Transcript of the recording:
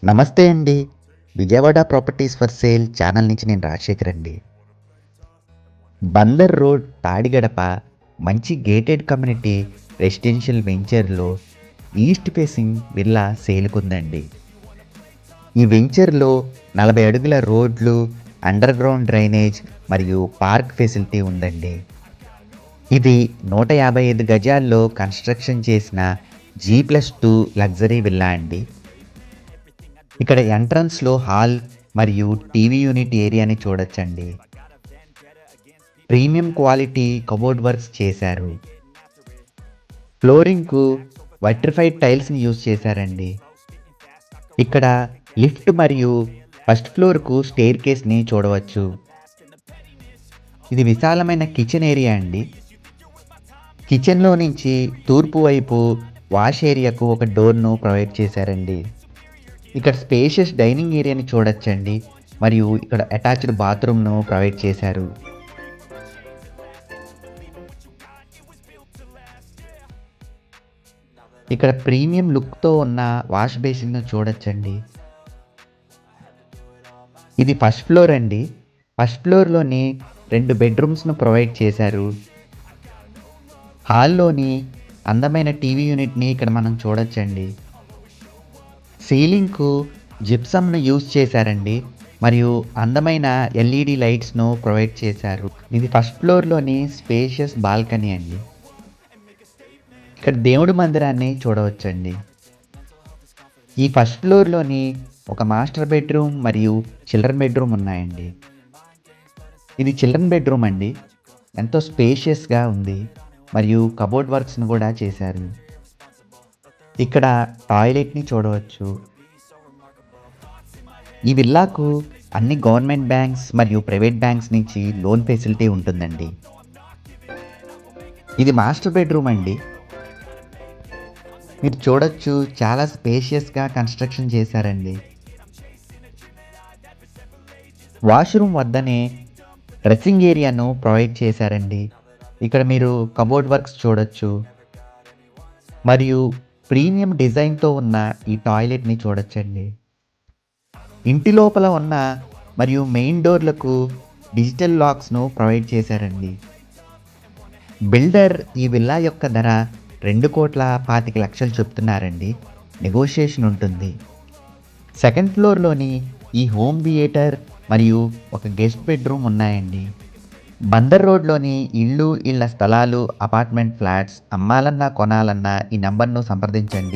నమస్తే అండి. Vijayawada properties for sale channel నుంచి నేను రాజశేఖర్ అండి. బందర్ రోడ్, తాడిగడప మంచి గేటెడ్ కమ్యూనిటీ రెసిడెన్షియల్ వెంచర్‌లో ఈస్ట్ ఫేసింగ్ విల్లా సేల్‌కుందండి. ఈ వెంచర్‌లో 40 అడుగుల రోడ్లు, అండర్‌గ్రౌండ్ డ్రైనేజ్ మరియు పార్క్ ఫెసిలిటీ ఉందండి. ఇది 155 గజాల్లో కన్‌స్ట్రక్షన్ చేసిన జీ+2 లగ్జరీ విల్లా అండి. ఇక్కడ ఎంట్రన్స్‌లో హాల్ మరియు టీవీ యూనిట్ ఏరియాని చూడొచ్చండి. ప్రీమియం క్వాలిటీ కబోర్డ్ వర్క్స్ చేశారు. ఫ్లోరింగ్‌కు వైట్రిఫైడ్ టైల్స్‌ని యూజ్ చేశారండి. ఇక్కడ లిఫ్ట్ మరియు ఫస్ట్ ఫ్లోర్‌కు స్టెయిర్‌కేస్‌ని చూడవచ్చు. ఇది విశాలమైన కిచెన్ ఏరియా అండి. కిచెన్‌లో నుంచి తూర్పు వైపు వాష్ ఏరియాకు ఒక డోర్‌ను ప్రొవైడ్ చేశారండి. ఇక్కడ స్పేషియస్ డైనింగ్ ఏరియాని చూడొచ్చండి. మరియు ఇక్కడ అటాచ్డ్ బాత్రూమ్‌ను ప్రొవైడ్ చేశారు. ఇక్కడ ప్రీమియం లుక్‌తో ఉన్న వాష్ బేసిన్‌ను చూడొచ్చండి. ఇది ఫస్ట్ ఫ్లోర్ అండి. ఫస్ట్ ఫ్లోర్‌లోని 2 బెడ్‌రూమ్స్‌ను ప్రొవైడ్ చేశారు. హాల్‌లోని అందమైన టీవీ యూనిట్‌ని ఇక్కడ మనం చూడొచ్చండి. సీలింగ్‌కు జిప్సమ్‌ను యూజ్ చేశారండి. మరియు అందమైన ఎల్ఈడీ లైట్స్‌ను ప్రొవైడ్ చేశారు. ఇది ఫస్ట్ ఫ్లోర్‌లోని స్పేషియస్ బాల్కనీ అండి. ఇక్కడ దేవుడి మందిరాన్ని చూడవచ్చండి. ఈ ఫస్ట్ ఫ్లోర్‌లోని ఒక మాస్టర్ బెడ్‌రూమ్ మరియు చిల్డ్రన్ బెడ్‌రూమ్ ఉన్నాయండి. ఇది చిల్డ్రన్ బెడ్‌రూమ్ అండి. ఎంతో స్పేషియస్‌గా ఉంది. మరియు కబోర్డ్ వర్క్స్‌ని కూడా చేశారు. ఇక్కడ టాయిలెట్‌ని చూడవచ్చు. ఈ విల్లాకు అన్ని గవర్నమెంట్ బ్యాంక్స్ మరియు ప్రైవేట్ బ్యాంక్స్ నుంచి లోన్ ఫెసిలిటీ ఉంటుందండి. ఇది మాస్టర్ బెడ్‌రూమ్ అండి. మీరు చూడొచ్చు చాలా స్పేషియస్‌గా కన్‌స్ట్రక్షన్ చేశారండి. వాష్‌రూమ్ వద్దనే డ్రెస్సింగ్ ఏరియాను ప్రొవైడ్ చేశారండి. ఇక్కడ మీరు కబోర్డ్ వర్క్స్ చూడొచ్చు. మరియు ప్రీమియం డిజైన్‌తో ఉన్న ఈ టాయిలెట్‌ని చూడొచ్చండి. ఇంటి లోపల ఉన్న మరియు మెయిన్ డోర్‌లకు డిజిటల్ లాక్స్‌ను ప్రొవైడ్ చేశారండి. బిల్డర్ ఈ విల్లా యొక్క ధర 2,25,00,000 చెప్తున్నారండి. నెగోషియేషన్ ఉంటుంది. సెకండ్ ఫ్లోర్‌లోని ఈ హోమ్ థియేటర్ మరియు ఒక గెస్ట్ బెడ్‌రూమ్ ఉన్నాయండి. బందర్ రోడ్‌లోని ఇళ్ళ స్థలాలు, అపార్ట్మెంట్ ఫ్లాట్స్ అమ్మాలన్నా, కొనాలన్నా ఈ నంబర్‌ను సంప్రదించండి.